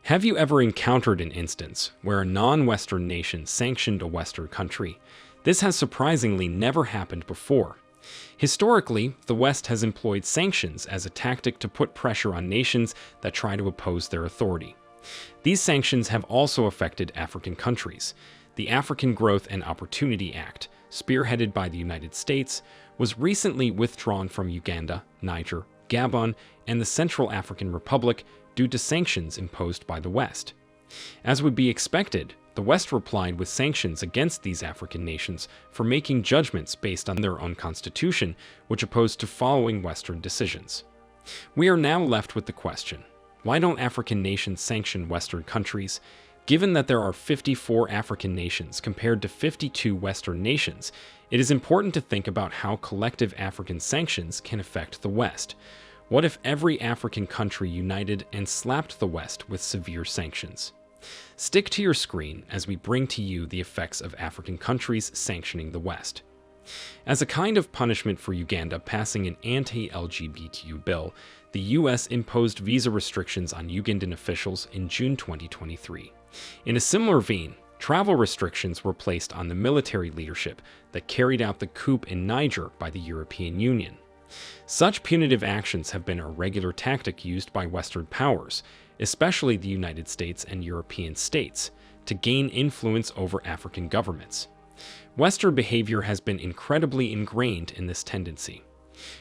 Have you ever encountered an instance where a non-Western nation sanctioned a Western country? This has surprisingly never happened before. Historically, the West has employed sanctions as a tactic to put pressure on nations that try to oppose their authority. These sanctions have also affected African countries. The African Growth and Opportunity Act, spearheaded by the United States, was recently withdrawn from Uganda, Niger, Gabon, and the Central African Republic due to sanctions imposed by the West. As would be expected, the West replied with sanctions against these African nations for making judgments based on their own constitution, which opposed to following Western decisions. We are now left with the question, why don't African nations sanction Western countries? Given that there are 54 African nations compared to 52 Western nations, it is important to think about how collective African sanctions can affect the West. What if every African country united and slapped the West with severe sanctions? Stick to your screen as we bring to you the effects of African countries sanctioning the West. As a kind of punishment for Uganda passing an anti-LGBTQ bill, the U.S. imposed visa restrictions on Ugandan officials in June 2023. In a similar vein, travel restrictions were placed on the military leadership that carried out the coup in Niger by the European Union. Such punitive actions have been a regular tactic used by Western powers, especially the United States and European states, to gain influence over African governments. Western behavior has been incredibly ingrained in this tendency.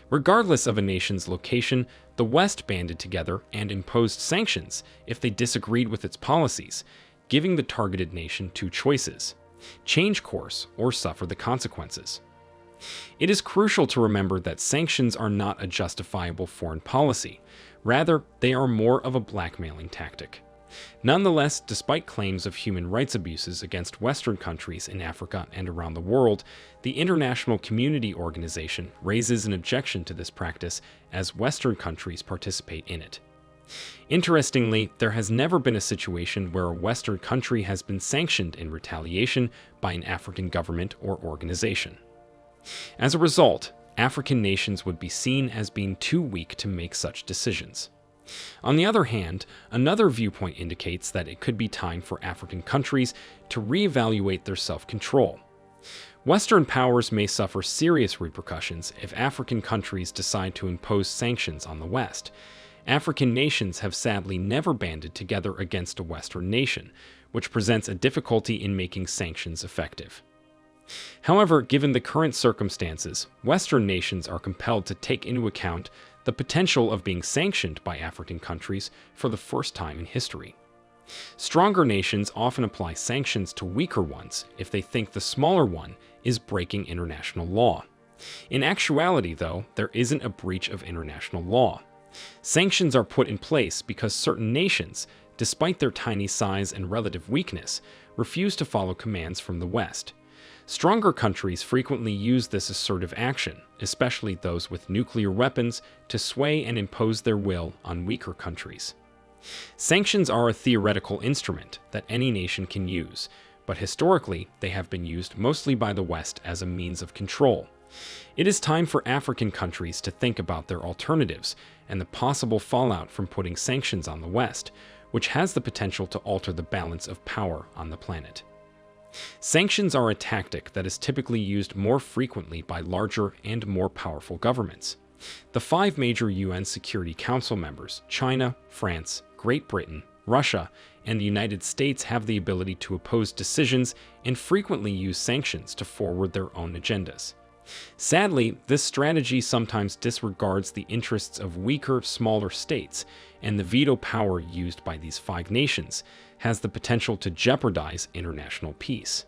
Regardless of a nation's location, the West banded together and imposed sanctions if they disagreed with its policies, giving the targeted nation two choices: change course or suffer the consequences. It is crucial to remember that sanctions are not a justifiable foreign policy. Rather, they are more of a blackmailing tactic. Nonetheless, despite claims of human rights abuses against Western countries in Africa and around the world, the International Community Organization raises an objection to this practice as Western countries participate in it. Interestingly, there has never been a situation where a Western country has been sanctioned in retaliation by an African government or organization. As a result, African nations would be seen as being too weak to make such decisions. On the other hand, another viewpoint indicates that it could be time for African countries to reevaluate their self-control. Western powers may suffer serious repercussions if African countries decide to impose sanctions on the West. African nations have sadly never banded together against a Western nation, which presents a difficulty in making sanctions effective. However, given the current circumstances, Western nations are compelled to take into account the potential of being sanctioned by African countries for the first time in history. Stronger nations often apply sanctions to weaker ones if they think the smaller one is breaking international law. In actuality, though, there isn't a breach of international law. Sanctions are put in place because certain nations, despite their tiny size and relative weakness, refuse to follow commands from the West. Stronger countries frequently use this assertive action, especially those with nuclear weapons, to sway and impose their will on weaker countries. Sanctions are a theoretical instrument that any nation can use, but historically they have been used mostly by the West as a means of control. It is time for African countries to think about their alternatives and the possible fallout from putting sanctions on the West, which has the potential to alter the balance of power on the planet. Sanctions are a tactic that is typically used more frequently by larger and more powerful governments. The 5 major UN Security Council members, China, France, Great Britain, Russia, and the United States, have the ability to oppose decisions and frequently use sanctions to forward their own agendas. Sadly, this strategy sometimes disregards the interests of weaker, smaller states, and the veto power used by these 5 nations has the potential to jeopardize international peace.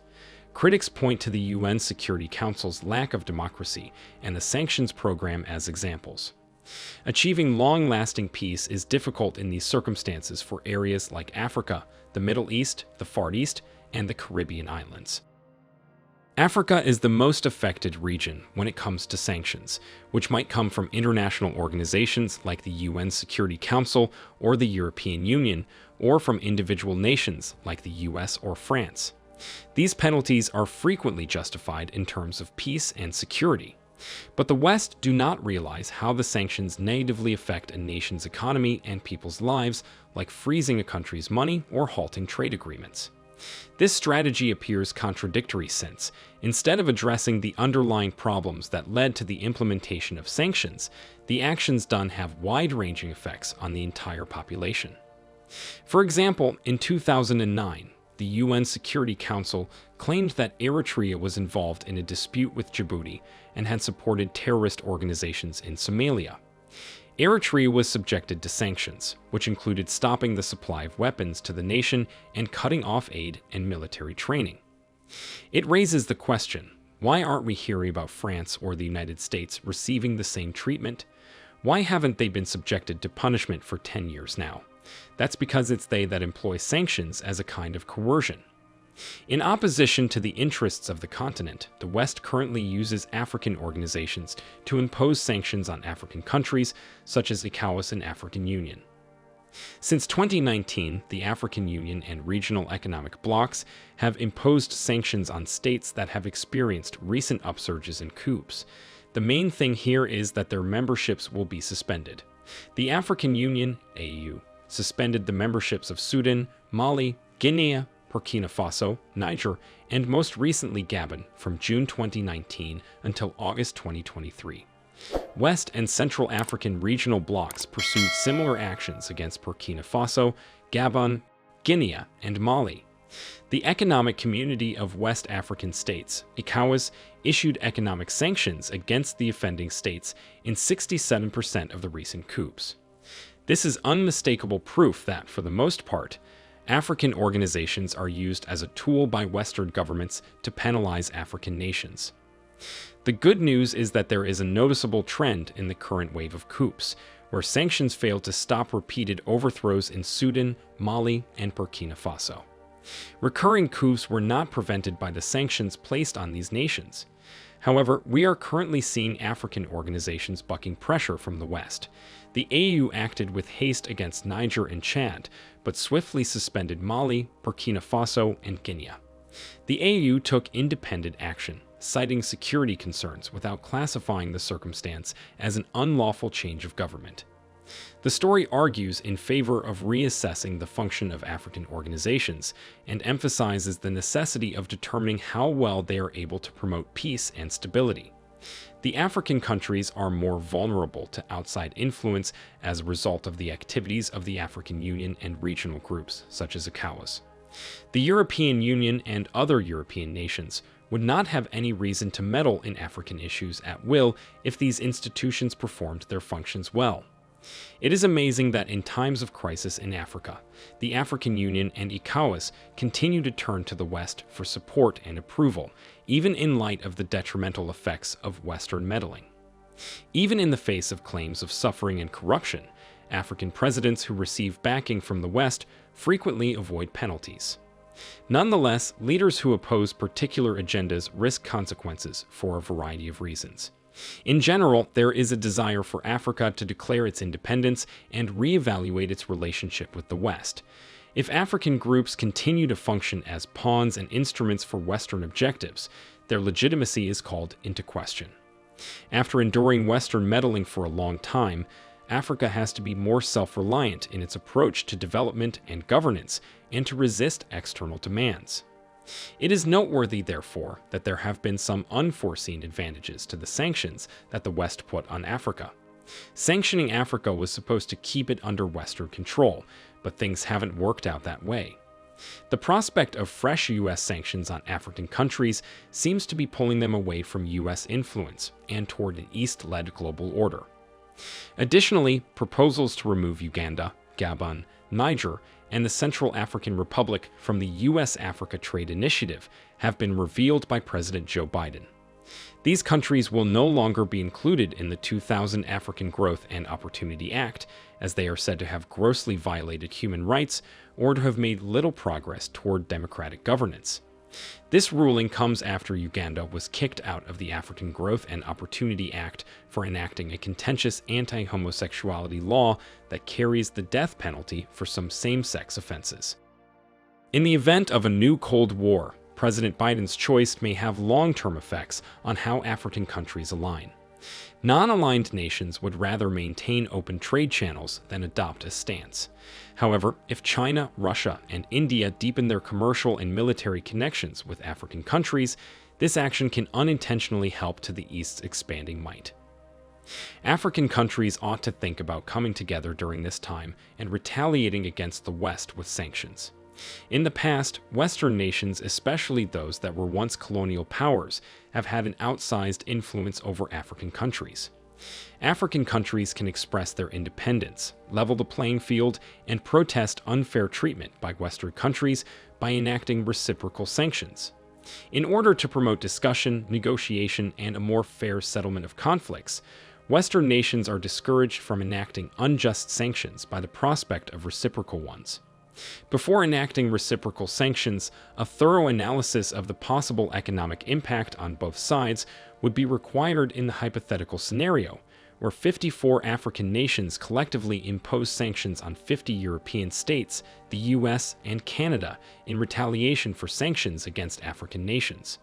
Critics point to the UN Security Council's lack of democracy and the sanctions program as examples. Achieving long-lasting peace is difficult in these circumstances for areas like Africa, the Middle East, the Far East, and the Caribbean islands. Africa is the most affected region when it comes to sanctions, which might come from international organizations like the UN Security Council or the European Union, or from individual nations like the US or France. These penalties are frequently justified in terms of peace and security. But the West do not realize how the sanctions negatively affect a nation's economy and people's lives like freezing a country's money or halting trade agreements. This strategy appears contradictory since, instead of addressing the underlying problems that led to the implementation of sanctions, the actions done have wide-ranging effects on the entire population. For example, in 2009, the UN Security Council claimed that Eritrea was involved in a dispute with Djibouti and had supported terrorist organizations in Somalia. Eritrea was subjected to sanctions, which included stopping the supply of weapons to the nation and cutting off aid and military training. It raises the question, why aren't we hearing about France or the United States receiving the same treatment? Why haven't they been subjected to punishment for 10 years now? That's because it's they that employ sanctions as a kind of coercion. In opposition to the interests of the continent, the West currently uses African organizations to impose sanctions on African countries, such as ECOWAS and African Union. Since 2019, the African Union and regional economic blocs have imposed sanctions on states that have experienced recent upsurges in coups. The main thing here is that their memberships will be suspended. The African Union, AU, suspended the memberships of Sudan, Mali, Guinea, Burkina Faso, Niger, and most recently Gabon from June 2019 until August 2023. West and Central African regional blocs pursued similar actions against Burkina Faso, Gabon, Guinea, and Mali. The Economic Community of West African States, ECOWAS, issued economic sanctions against the offending states in 67% of the recent coups. This is unmistakable proof that, for the most part, African organizations are used as a tool by Western governments to penalize African nations. The good news is that there is a noticeable trend in the current wave of coups, where sanctions failed to stop repeated overthrows in Sudan, Mali, and Burkina Faso. Recurring coups were not prevented by the sanctions placed on these nations. However, we are currently seeing African organizations bucking pressure from the West. The AU acted with haste against Niger and Chad, but swiftly suspended Mali, Burkina Faso, and Guinea. The AU took independent action, citing security concerns without classifying the circumstance as an unlawful change of government. The story argues in favor of reassessing the function of African organizations and emphasizes the necessity of determining how well they are able to promote peace and stability. The African countries are more vulnerable to outside influence as a result of the activities of the African Union and regional groups, such as ECOWAS. The European Union and other European nations would not have any reason to meddle in African issues at will if these institutions performed their functions well. It is amazing that in times of crisis in Africa, the African Union and ECOWAS continue to turn to the West for support and approval, even in light of the detrimental effects of Western meddling. Even in the face of claims of suffering and corruption, African presidents who receive backing from the West frequently avoid penalties. Nonetheless, leaders who oppose particular agendas risk consequences for a variety of reasons. In general, there is a desire for Africa to declare its independence and reevaluate its relationship with the West. If African groups continue to function as pawns and instruments for Western objectives, their legitimacy is called into question. After enduring Western meddling for a long time, Africa has to be more self-reliant in its approach to development and governance and to resist external demands. It is noteworthy, therefore, that there have been some unforeseen advantages to the sanctions that the West put on Africa. Sanctioning Africa was supposed to keep it under Western control, but things haven't worked out that way. The prospect of fresh U.S. sanctions on African countries seems to be pulling them away from U.S. influence and toward an East-led global order. Additionally, proposals to remove Uganda, Gabon, Niger, and the Central African Republic from the U.S.-Africa Trade Initiative have been revealed by President Joe Biden. These countries will no longer be included in the 2000 African Growth and Opportunity Act, as they are said to have grossly violated human rights or to have made little progress toward democratic governance. This ruling comes after Uganda was kicked out of the African Growth and Opportunity Act for enacting a contentious anti-homosexuality law that carries the death penalty for some same-sex offenses. In the event of a new Cold War, President Biden's choice may have long-term effects on how African countries align. Non-aligned nations would rather maintain open trade channels than adopt a stance. However, if China, Russia, and India deepen their commercial and military connections with African countries, this action can unintentionally help to the East's expanding might. African countries ought to think about coming together during this time and retaliating against the West with sanctions. In the past, Western nations, especially those that were once colonial powers, have had an outsized influence over African countries. African countries can express their independence, level the playing field, and protest unfair treatment by Western countries by enacting reciprocal sanctions. In order to promote discussion, negotiation, and a more fair settlement of conflicts, Western nations are discouraged from enacting unjust sanctions by the prospect of reciprocal ones. Before enacting reciprocal sanctions, a thorough analysis of the possible economic impact on both sides would be required in the hypothetical scenario, where 54 African nations collectively impose sanctions on 50 European states, the US, and Canada in retaliation for sanctions against African nations.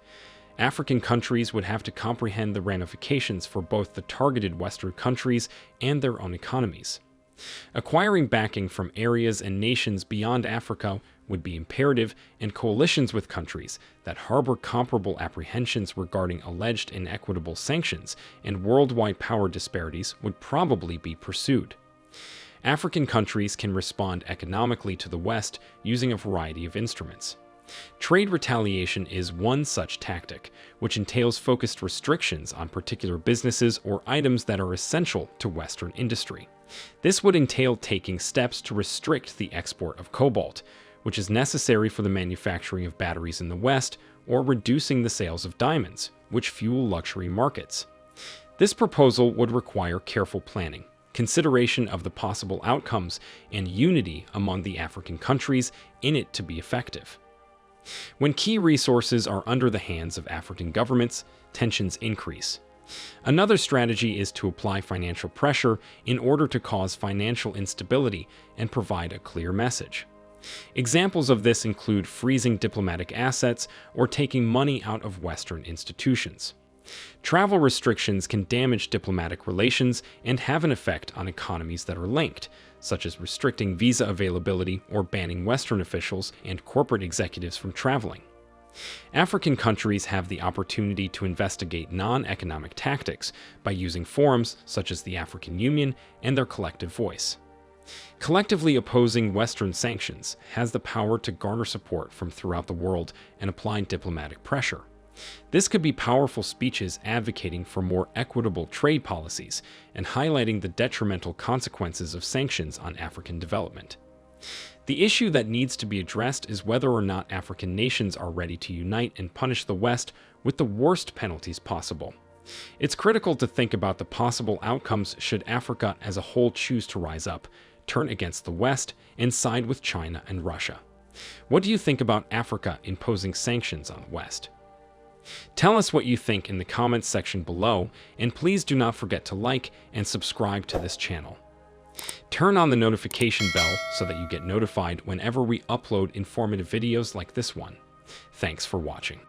African countries would have to comprehend the ramifications for both the targeted Western countries and their own economies. Acquiring backing from areas and nations beyond Africa would be imperative, and coalitions with countries that harbor comparable apprehensions regarding alleged inequitable sanctions and worldwide power disparities would probably be pursued. African countries can respond economically to the West using a variety of instruments. Trade retaliation is one such tactic, which entails focused restrictions on particular businesses or items that are essential to Western industry. This would entail taking steps to restrict the export of cobalt, which is necessary for the manufacturing of batteries in the West, or reducing the sales of diamonds, which fuel luxury markets. This proposal would require careful planning, consideration of the possible outcomes, and unity among the African countries in it to be effective. When key resources are under the hands of African governments, tensions increase. Another strategy is to apply financial pressure in order to cause financial instability and provide a clear message. Examples of this include freezing diplomatic assets or taking money out of Western institutions. Travel restrictions can damage diplomatic relations and have an effect on economies that are linked, such as restricting visa availability or banning Western officials and corporate executives from traveling. African countries have the opportunity to investigate non-economic tactics by using forums such as the African Union and their collective voice. Collectively opposing Western sanctions has the power to garner support from throughout the world and apply diplomatic pressure. This could be powerful speeches advocating for more equitable trade policies and highlighting the detrimental consequences of sanctions on African development. The issue that needs to be addressed is whether or not African nations are ready to unite and punish the West with the worst penalties possible. It's critical to think about the possible outcomes should Africa as a whole choose to rise up, turn against the West, and side with China and Russia. What do you think about Africa imposing sanctions on the West? Tell us what you think in the comments section below, and please do not forget to like and subscribe to this channel. Turn on the notification bell so that you get notified whenever we upload informative videos like this one. Thanks for watching.